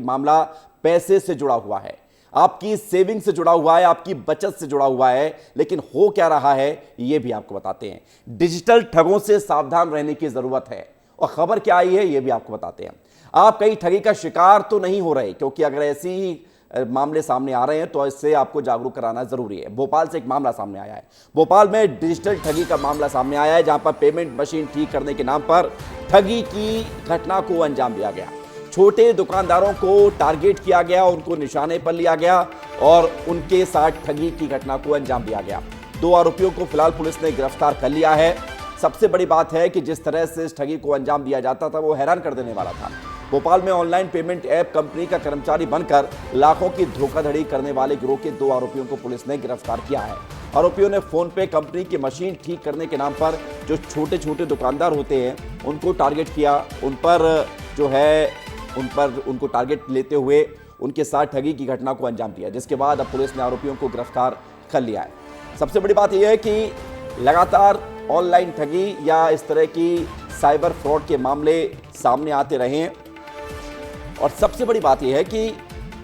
मामला पैसे से जुड़ा हुआ है, आपकी सेविंग से जुड़ा हुआ है, आपकी बचत से जुड़ा हुआ है। लेकिन हो क्या रहा है यह भी आपको बताते हैं। डिजिटल ठगों से सावधान रहने की जरूरत है और खबर क्या आई है यह भी आपको बताते हैं। आप कहीं ठगी का शिकार तो नहीं हो रहे, क्योंकि अगर ऐसी ही मामले सामने आ रहे हैं तो इससे आपको जागरूक कराना जरूरी है। भोपाल से एक मामला सामने आया है। भोपाल में डिजिटल ठगी का मामला सामने आया है, जहां पर पेमेंट मशीन ठीक करने के नाम पर ठगी की घटना को अंजाम दिया गया। छोटे दुकानदारों को टारगेट किया गया, उनको निशाने पर लिया गया और उनके साथ ठगी की घटना को अंजाम दिया गया। 2 आरोपियों को फिलहाल पुलिस ने गिरफ्तार कर लिया है। सबसे बड़ी बात है कि जिस तरह से इस ठगी को अंजाम दिया जाता था वो हैरान कर देने वाला था। भोपाल में ऑनलाइन पेमेंट ऐप कंपनी का कर्मचारी बनकर लाखों की धोखाधड़ी करने वाले गिरोह के 2 आरोपियों को पुलिस ने गिरफ्तार किया है। आरोपियों ने फोन पे कंपनी की मशीन ठीक करने के नाम पर जो छोटे छोटे दुकानदार होते हैं उनको टारगेट किया, उनको टारगेट लेते हुए उनके साथ ठगी की घटना को अंजाम दिया, जिसके बाद अब पुलिस ने आरोपियों को गिरफ्तार कर लिया है। सबसे बड़ी बात यह है कि लगातार ऑनलाइन ठगी या इस तरह की साइबर फ्रॉड के मामले सामने आते रहे हैं और सबसे बड़ी बात यह है कि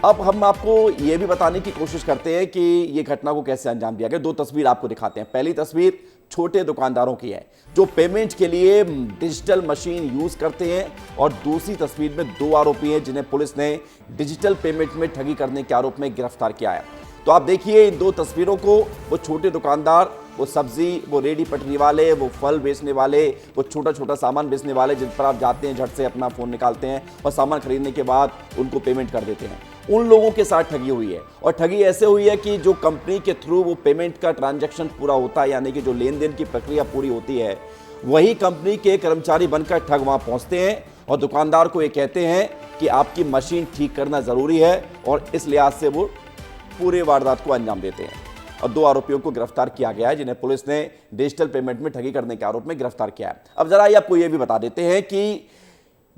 अब हम आपको यह भी बताने की कोशिश करते हैं कि यह घटना को कैसे अंजाम दिया गया। 2 तस्वीर आपको दिखाते हैं। पहली तस्वीर छोटे दुकानदारों की है जो पेमेंट के लिए डिजिटल मशीन यूज करते हैं और दूसरी तस्वीर में 2 आरोपी हैं जिन्हें पुलिस ने डिजिटल पेमेंट में ठगी करने के आरोप में गिरफ्तार किया है। तो आप देखिए इन 2 तस्वीरों को। वो छोटे दुकानदार, वो सब्जी, वो रेडी पटरी वाले, वो फल बेचने वाले, वो छोटा छोटा सामान बेचने वाले जिन पर आप जाते हैं, झट से अपना फोन निकालते हैं और सामान खरीदने के बाद उनको पेमेंट कर देते हैं, उन लोगों के साथ ठगी हुई है। और ठगी ऐसे हुई है कि जो कंपनी के थ्रू वो पेमेंट का ट्रांजैक्शन पूरा होता है, यानी कि जो लेन देन की प्रक्रिया पूरी होती है, वही कंपनी के कर्मचारी बनकर ठग वहां पहुंचते हैं और दुकानदार को ये कहते हैं कि आपकी मशीन ठीक करना जरूरी है और इस लिहाज से वो पूरे वारदात को अंजाम देते हैं। और 2 आरोपियों को गिरफ्तार किया गया है जिन्हें पुलिस ने डिजिटल पेमेंट में ठगी करने के आरोप में गिरफ्तार किया है। अब जरा ये आपको ये भी बता देते हैं कि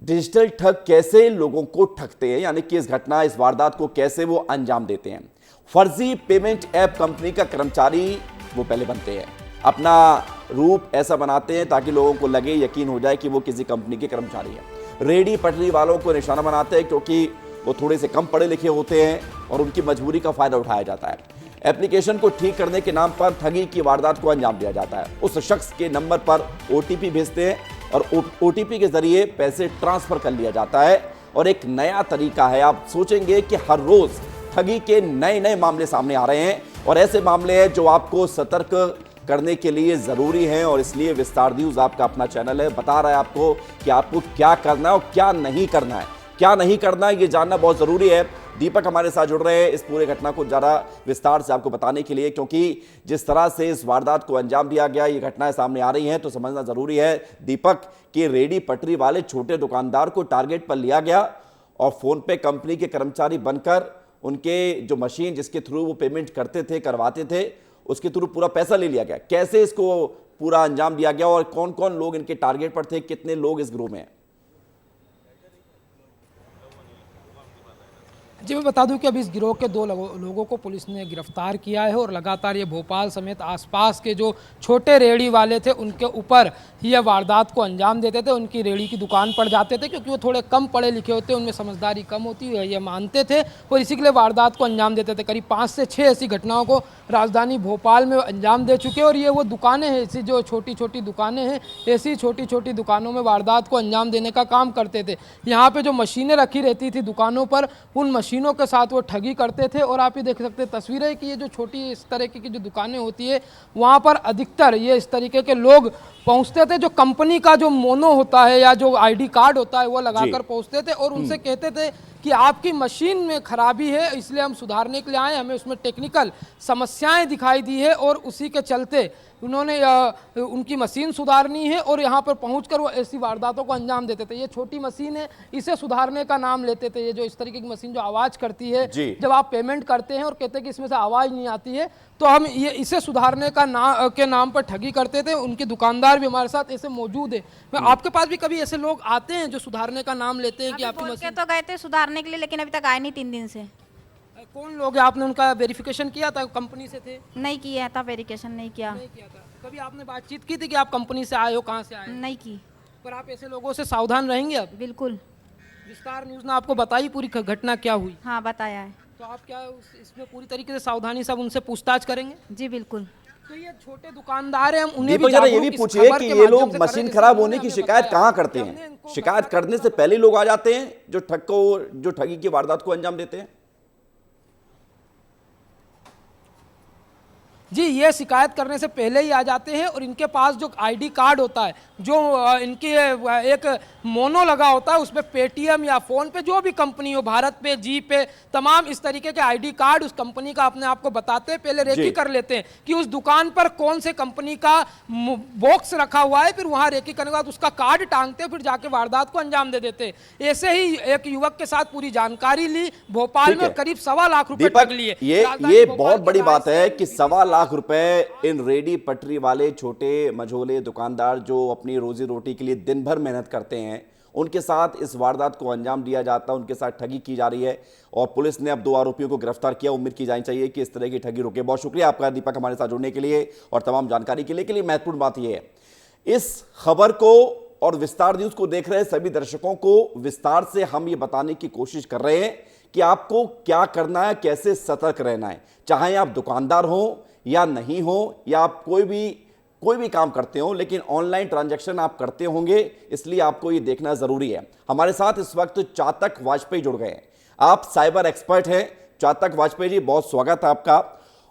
डिजिटल ठग कैसे लोगों को ठगते हैं, यानी कि इस वारदात को कैसे वो अंजाम देते हैं। फर्जी पेमेंट ऐप कंपनी का कर्मचारी वो पहले बनते हैं, अपना रूप ऐसा बनाते हैं ताकि लोगों को लगे, यकीन हो जाए कि वो किसी कंपनी के कर्मचारी हैं। रेडी पटरी वालों को निशाना बनाते हैं क्योंकि वो थोड़े से कम पढ़े लिखे होते हैं और उनकी मजबूरी का फायदा उठाया जाता है। एप्लीकेशन को ठीक करने के नाम पर ठगी की वारदात को अंजाम दिया जाता है। उस शख्स के नंबर पर ओटीपी भेजते हैं और ओटीपी के जरिए पैसे ट्रांसफर कर लिया जाता है। और एक नया तरीका है, आप सोचेंगे कि हर रोज ठगी के नए नए मामले सामने आ रहे हैं और ऐसे मामले हैं जो आपको सतर्क करने के लिए जरूरी हैं और इसलिए विस्तार न्यूज आपका अपना चैनल है, बता रहा है आपको कि आपको क्या करना है और क्या नहीं करना है। क्या नहीं करना है ये जानना बहुत जरूरी है। दीपक हमारे साथ जुड़ रहे हैं इस पूरे घटना को ज़्यादा विस्तार से आपको बताने के लिए, क्योंकि जिस तरह से इस वारदात को अंजाम दिया गया, ये घटनाएं सामने आ रही हैं तो समझना जरूरी है दीपक कि रेडी पटरी वाले छोटे दुकानदार को टारगेट पर लिया गया और फोन पे कंपनी के कर्मचारी बनकर उनके जो मशीन जिसके थ्रू वो पेमेंट करवाते थे उसके थ्रू पूरा पैसा ले लिया गया। कैसे इसको पूरा अंजाम दिया गया और कौन कौन लोग इनके टारगेट पर थे, कितने लोग इस गिरोह में हैं? जी मैं बता दूं कि अभी इस गिरोह के 2 लोगों को पुलिस ने गिरफ्तार किया है और लगातार ये भोपाल समेत आसपास के जो छोटे रेहड़ी वाले थे उनके ऊपर ये वारदात को अंजाम देते थे। उनकी रेहड़ी की दुकान पर जाते थे क्योंकि वो थोड़े कम पढ़े लिखे होते, उनमें समझदारी कम होती है, ये मानते थे और इसी के लिए वारदात को अंजाम देते थे। करीब 5 से 6 ऐसी घटनाओं को राजधानी भोपाल में अंजाम दे चुके और ये वो दुकानें हैं, ऐसी जो छोटी छोटी दुकानें हैं, ऐसी छोटी छोटी दुकानों में वारदात को अंजाम देने का काम करते थे। यहाँ पर जो मशीनें रखी रहती थी दुकानों पर, उन मशीनों के साथ वो ठगी करते थे। और आप ये देख सकते हैं तस्वीरें कि ये जो छोटी इस तरीके की जो दुकानें होती है वहाँ पर अधिकतर ये इस तरीके के लोग पहुँचते थे, जो कंपनी का जो मोनो होता है या जो आईडी कार्ड होता है वो लगाकर पहुँचते थे और उनसे कहते थे कि आपकी मशीन में खराबी है इसलिए हम सुधारने के लिए आए, हमें उसमें टेक्निकल समस्याएं दिखाई दी है और उसी के चलते उन्होंने उनकी मशीन सुधारनी है और यहाँ पर पहुंचकर वो ऐसी वारदातों को अंजाम देते थे। ये छोटी मशीन है, इसे सुधारने का नाम लेते थे। ये जो इस तरीके की मशीन जो आवाज़ करती है जब आप पेमेंट करते हैं और कहते हैं कि इसमें से आवाज़ नहीं आती है, तो हम ये इसे सुधारने का नाम पर ठगी करते थे। उनके दुकानदार भी हमारे साथ ऐसे मौजूद है। मैं आपके पास भी कभी ऐसे लोग आते हैं जो सुधारने का नाम लेते हैं कि आपकी मशीन? तो गए थे सुधारने के लिए लेकिन अभी तक आए नहीं 3 दिन से। कौन लोग हैं? आपने उनका वेरिफिकेशन किया था? कंपनी से थे? नहीं किया था, वेरिफिकेशन नहीं किया था। कभी आपने बातचीत की थी कि आप कंपनी से आए हो, कहाँ से आए? नहीं की। पर आप ऐसे लोगों से सावधान रहेंगे अब? बिल्कुल। विस्तार न्यूज़ ने आपको बताई पूरी घटना क्या हुई? हाँ बताया है। तो आप क्या इसमें पूरी तरीके से सावधानी से अब उनसे पूछताछ करेंगे? जी बिल्कुल। तो ये छोटे दुकानदार हैं, उन्हें भी दीपक जरा ये भी जागरूक इस पूछिए खबर कि के ये माध्यम लोग से मशीन करें, खराब जैसे होने की उन्होंने शिकायत हमें कहाँ बताया करते कि हमने हैं? इनको शिकायत करने से पहले लोग आ जाते हैं जो ठगी की वारदात को अंजाम देते हैं? जी, ये शिकायत करने से पहले ही आ जाते हैं और इनके पास जो आईडी कार्ड होता है, जो इनकी एक मोनो लगा होता है, उसमें पेटीएम या फ़ोन पे जो भी कंपनी हो, भारत पे, जी पे, तमाम इस तरीके के आईडी कार्ड उस कंपनी का अपने आप को बताते हैं, पहले रेकी कर लेते हैं कि उस दुकान पर कौन से कंपनी का बॉक्स रखा हुआ है, फिर वहाँ रेकी करने के बाद उसका कार्ड टांगते हैं, फिर जाके वारदात को अंजाम दे देते हैं। ऐसे ही एक युवक के साथ पूरी जानकारी ली, भोपाल में करीब 1.25 लाख रुपए ठग लिए। ये बहुत बड़ी बात है कि 1.25 लाख रुपए इन रेडी पटरी वाले छोटे मझोले दुकानदार जो अपनी रोजी रोटी के लिए दिन भर मेहनत करते हैं, उनके साथ इस वारदात को अंजाम दिया जाता है, उनके साथ ठगी की जा रही है और पुलिस ने अब 2 आरोपियों को गिरफ्तार किया। उम्मीद की जानी चाहिए कि इस तरह की ठगी रुके। बहुत शुक्रिया आपका दीपक, हमारे साथ जुड़ने के लिए और तमाम जानकारी के लिए। महत्वपूर्ण बात यह है, इस खबर को और विस्तार न्यूज को देख रहे सभी दर्शकों को विस्तार से हम ये बताने की कोशिश कर रहे हैं कि आपको क्या करना है, कैसे सतर्क रहना है। चाहे आप दुकानदार हो या नहीं हो, या आप कोई भी काम करते हो, लेकिन ऑनलाइन ट्रांजैक्शन आप करते होंगे, इसलिए आपको ये देखना जरूरी है। हमारे साथ इस वक्त चातक वाजपेयी जुड़ गए हैं। आप साइबर एक्सपर्ट हैं। चातक वाजपेयी जी, बहुत स्वागत है आपका।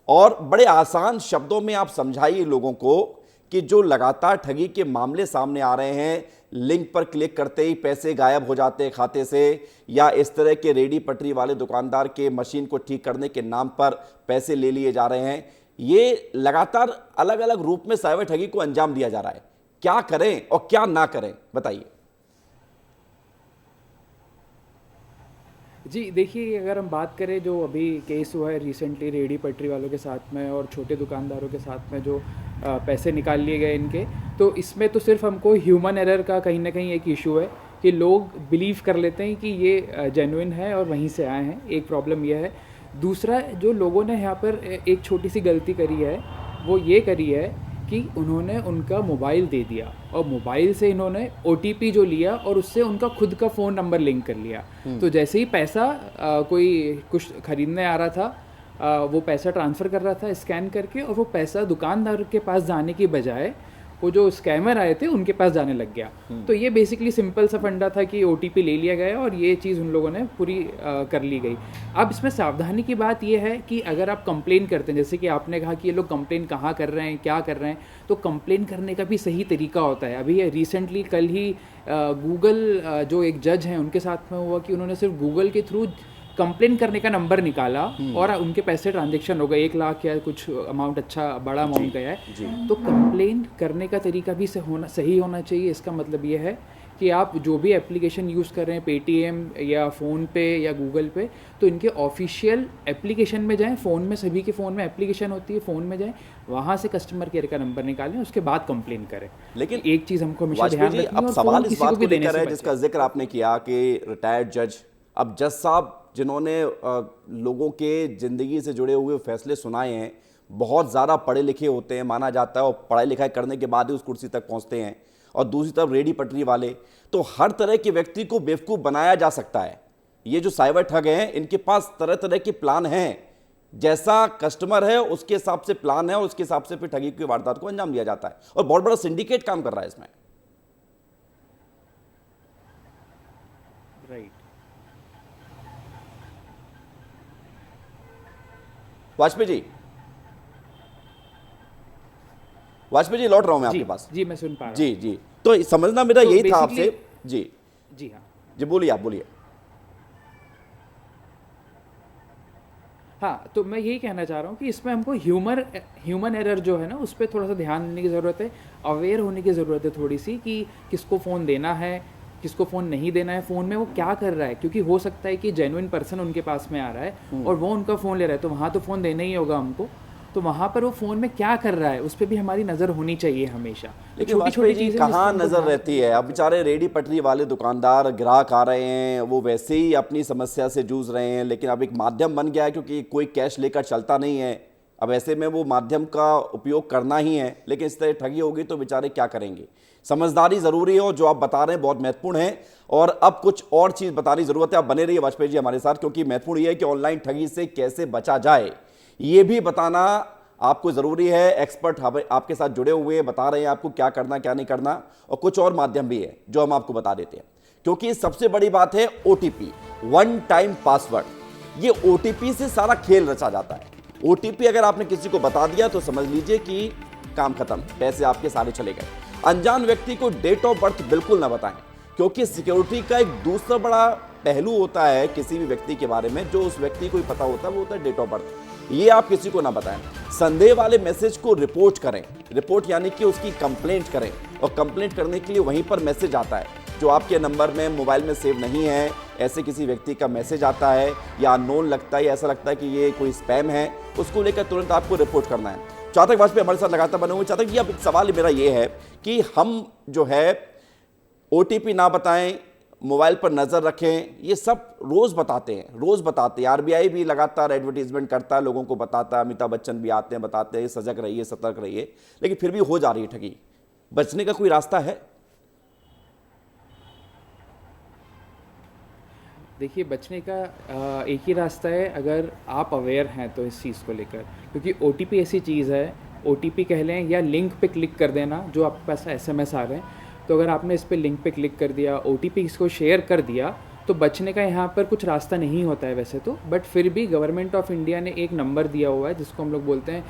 और बड़े आसान शब्दों में आप समझाइए लोगों को कि जो लगातार ठगी के मामले सामने आ रहे हैं, लिंक पर क्लिक करते ही पैसे गायब हो जाते हैं खाते से, या इस तरह के रेडी पटरी वाले दुकानदार के मशीन को ठीक करने के नाम पर पैसे ले लिए जा रहे हैं, ये लगातार अलग अलग रूप में साइबर ठगी को अंजाम दिया जा रहा है। क्या करें और क्या ना करें, बताइए। जी देखिए, अगर हम बात करें जो अभी केस हुआ है रिसेंटली रेडी पटरी वालों के साथ में और छोटे दुकानदारों के साथ में जो पैसे निकाल लिए गए इनके, तो इसमें तो सिर्फ हमको ह्यूमन एरर का कहीं ना कहीं एक इशू है कि लोग बिलीव कर लेते हैं कि ये जेन्युइन है और वहीं से आए हैं। एक प्रॉब्लम यह है। दूसरा, जो लोगों ने यहाँ पर एक छोटी सी गलती करी है, वो ये करी है कि उन्होंने उनका मोबाइल दे दिया और मोबाइल से इन्होंने OTP जो लिया और उससे उनका खुद का फ़ोन नंबर लिंक कर लिया। तो जैसे ही पैसा कोई कुछ खरीदने आ रहा था, वो पैसा ट्रांसफ़र कर रहा था स्कैन करके, और वो पैसा दुकानदार के पास जाने की बजाय वो जो स्कैमर आए थे उनके पास जाने लग गया। तो ये बेसिकली सिंपल सा फंडा था कि OTP ले लिया गया और ये चीज़ उन लोगों ने पूरी कर ली गई। अब इसमें सावधानी की बात ये है कि अगर आप कंप्लेन करते हैं, जैसे कि आपने कहा कि ये लोग कंप्लेन कहाँ कर रहे हैं, क्या कर रहे हैं, तो कंप्लेन करने का भी सही तरीका होता है। अभी रिसेंटली कल ही गूगल जो एक जज हैं उनके साथ में हुआ कि उन्होंने सिर्फ गूगल के थ्रू कंप्लेन करने का नंबर निकाला और उनके पैसे ट्रांजैक्शन हो गए, 1 लाख या कुछ अमाउंट, अच्छा बड़ा अमाउंट गया है। तो कंप्लेन करने का तरीका भी सही होना चाहिए। इसका मतलब ये है कि आप जो भी एप्लीकेशन यूज़ कर रहे हैं, पेटीएम या फ़ोन पे या गूगल पे, तो इनके ऑफिशियल एप्लीकेशन में जाएं। फ़ोन में, सभी के फ़ोन में एप्लीकेशन होती है, फ़ोन में जाएं, वहाँ से कस्टमर केयर का नंबर निकालें, उसके बाद कंप्लेन करें। लेकिन एक चीज़ हमको हमेशा ध्यान रखनी है, अब और सवाल फ़ोन इस किसी बात को भी को देने लेकर है से जिसका बचें। जिक्र आपने किया कि रिटायर्ड जज, अब जज साहब जिन्होंने लोगों के ज़िंदगी से जुड़े हुए फैसले सुनाए हैं, बहुत ज़्यादा पढ़े लिखे होते हैं माना जाता है, और पढ़ाई लिखाई करने के बाद ही उस कुर्सी तक पहुंचते हैं। और दूसरी तरफ रेडी पटरी वाले, तो हर तरह के व्यक्ति को बेवकूफ़ बनाया जा सकता है। ये जो साइबर ठग हैं, इनके पास तरह तरह के प्लान हैं। जैसा कस्टमर है उसके हिसाब से प्लान है और उसके हिसाब से फिर ठगी की वारदात को अंजाम दिया जाता है, और बहुत बड़ा सिंडिकेट काम कर रहा है इसमें। राइट। वाजपेयी जी लौट रहा हूं मैं आपके पास। जी मैं सुन पा रहा हूं। जी, तो समझना मेरा तो यही था आपसे। जी हाँ जी, बोलिए, आप बोलिए। हाँ, तो मैं यही कहना चाह रहा हूँ कि इसमें हमको ह्यूमन एरर जो है ना, उस पर थोड़ा सा ध्यान देने की ज़रूरत है, अवेयर होने की ज़रूरत है थोड़ी सी, कि किसको फ़ोन देना है, किसको फ़ोन नहीं देना है, फ़ोन में वो क्या कर रहा है। क्योंकि हो सकता है कि जेन्युइन पर्सन उनके पास में आ रहा है और वो उनका फ़ोन ले रहा है, तो वहाँ तो फ़ोन देना ही होगा हमको। तो वहाँ पर वो फ़ोन में क्या कर रहा है उस पर भी हमारी नज़र होनी चाहिए हमेशा। लेकिन छोटी चीज़ें कहाँ नज़र रहती है। अब बेचारे रेडी पटरी वाले दुकानदार, ग्राहक आ रहे हैं, वो वैसे ही अपनी समस्या से जूझ रहे हैं, लेकिन अब एक माध्यम बन गया है, क्योंकि कोई कैश लेकर चलता नहीं है, अब ऐसे में वो माध्यम का उपयोग करना ही है, लेकिन इस तरह ठगी होगी तो बेचारे क्या करेंगे। समझदारी जरूरी है और जो आप बता रहे हैं बहुत महत्वपूर्ण है। और अब कुछ और चीज बताने की जरूरत है। आप बने रहिए वाजपेयी जी हमारे साथ, क्योंकि महत्वपूर्ण यह है कि ऑनलाइन ठगी से कैसे बचा जाए ये भी बताना आपको जरूरी है। एक्सपर्ट आपके साथ जुड़े हुए हैं, बता रहे हैं आपको क्या करना क्या नहीं करना, और कुछ और माध्यम भी है जो हम आपको बता देते हैं। क्योंकि सबसे बड़ी बात है ओटीपी, वन टाइम पासवर्ड। ये ओटीपी से सारा खेल रचा जाता है। ओटीपी अगर आपने किसी को बता दिया तो समझ लीजिए कि काम खत्म, पैसे आपके सारे चले गए। अनजान व्यक्ति को डेट ऑफ बर्थ बिल्कुल ना बताएं, क्योंकि सिक्योरिटी का एक दूसरा बड़ा पहलू होता है किसी भी व्यक्ति के बारे में, जो उस व्यक्ति को ही पता होता है, वो होता है डेट ऑफ बर्थ। ये आप किसी को ना बताएं। संदेह वाले मैसेज को रिपोर्ट करें, रिपोर्ट यानी कि उसकी कंप्लेंट करें, और कंप्लेंट करने के लिए वहीं पर मैसेज आता है जो आपके नंबर में मोबाइल में सेव नहीं है। ऐसे किसी व्यक्ति का मैसेज आता है या अननोन लगता है, ऐसा लगता है कि ये कोई स्पैम है, उसको लेकर तुरंत आपको रिपोर्ट करना है। चातक वाजपेयी हमारे साथ लगातार बने हुए। चातक जी, अब सवाल मेरा ये है कि हम जो है ओटीपी ना बताएं, मोबाइल पर नजर रखें, ये सब रोज बताते हैं। आरबीआई भी लगातार एडवर्टीजमेंट करता है, लोगों को बताता है, अमिताभ बच्चन भी आते हैं बताते हैं सजग रहिए सतर्क रहिए, लेकिन फिर भी हो जा रही है ठगी। बचने का कोई रास्ता है? देखिए, बचने का एक ही रास्ता है, अगर आप अवेयर हैं तो इस चीज़ को लेकर। क्योंकि ओटीपी ऐसी चीज़ है, ओटीपी कह लें या लिंक पे क्लिक कर देना, जो आपके पास एसएमएस आ रहे हैं, तो अगर आपने इस पे लिंक पे क्लिक कर दिया, ओटीपी इसको शेयर कर दिया, तो बचने का यहाँ पर कुछ रास्ता नहीं होता है वैसे तो। बट फिर भी गवर्नमेंट ऑफ इंडिया ने एक नंबर दिया हुआ है जिसको हम लोग बोलते हैं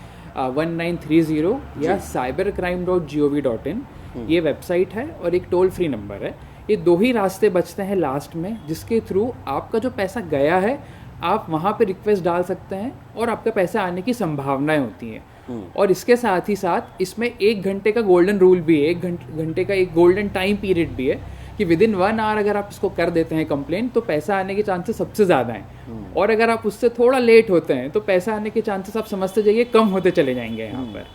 1930 या cybercrime.gov.in। ये वेबसाइट है और एक टोल फ्री नंबर है। ये दो ही रास्ते बचते हैं लास्ट में, जिसके थ्रू आपका जो पैसा गया है आप वहाँ पे रिक्वेस्ट डाल सकते हैं और आपका पैसा आने की संभावनाएं होती हैं। और इसके साथ ही साथ इसमें 1 घंटे का गोल्डन रूल भी है, 1 घंटे का एक गोल्डन टाइम पीरियड भी है कि विद इन 1 आवर अगर आप इसको कर देते हैं कंप्लेंट, तो पैसा आने के चांसेस सबसे ज़्यादा हैं। और अगर आप उससे थोड़ा लेट होते हैं तो पैसा आने के चांसेस आप समझते जाइए कम होते चले जाएंगे यहाँ पर।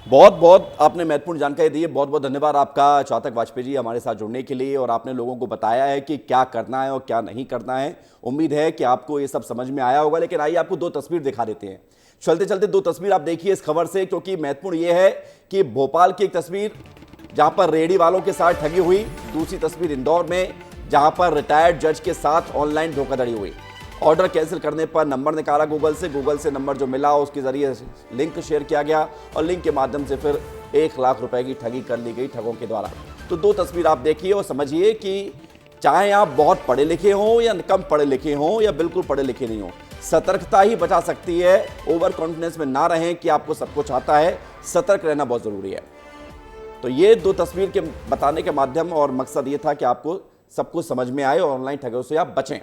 बहुत बहुत आपने महत्वपूर्ण जानकारी दी है। बहुत बहुत धन्यवाद आपका चातक वाजपेयी जी हमारे साथ जुड़ने के लिए, और आपने लोगों को बताया है कि क्या करना है और क्या नहीं करना है। उम्मीद है कि आपको ये सब समझ में आया होगा। लेकिन आइए आपको 2 तस्वीर दिखा देते हैं। चलते चलते 2 तस्वीर आप देखिए इस खबर से, क्योंकि महत्वपूर्ण ये है कि भोपाल की एक तस्वीर जहां पर रेहड़ी वालों के साथ ठगी हुई, दूसरी तस्वीर इंदौर में जहां पर रिटायर्ड जज के साथ ऑनलाइन धोखाधड़ी हुई। ऑर्डर कैंसिल करने पर नंबर निकाला गूगल से नंबर जो मिला उसके जरिए लिंक शेयर किया गया और लिंक के माध्यम से फिर 1 लाख रुपए की ठगी कर ली गई ठगों के द्वारा। तो 2 तस्वीर आप देखिए और समझिए कि चाहे आप बहुत पढ़े लिखे हों या कम पढ़े लिखे हों या बिल्कुल पढ़े लिखे नहीं हों, सतर्कता ही बचा सकती है। ओवर कॉन्फिडेंस में ना रहें कि आपको सब कुछ आता है, सतर्क रहना बहुत जरूरी है। तो ये 2 तस्वीर के बताने के माध्यम और मकसद ये था कि आपको सब कुछ समझ में आए और ऑनलाइन ठगों से आप बचें।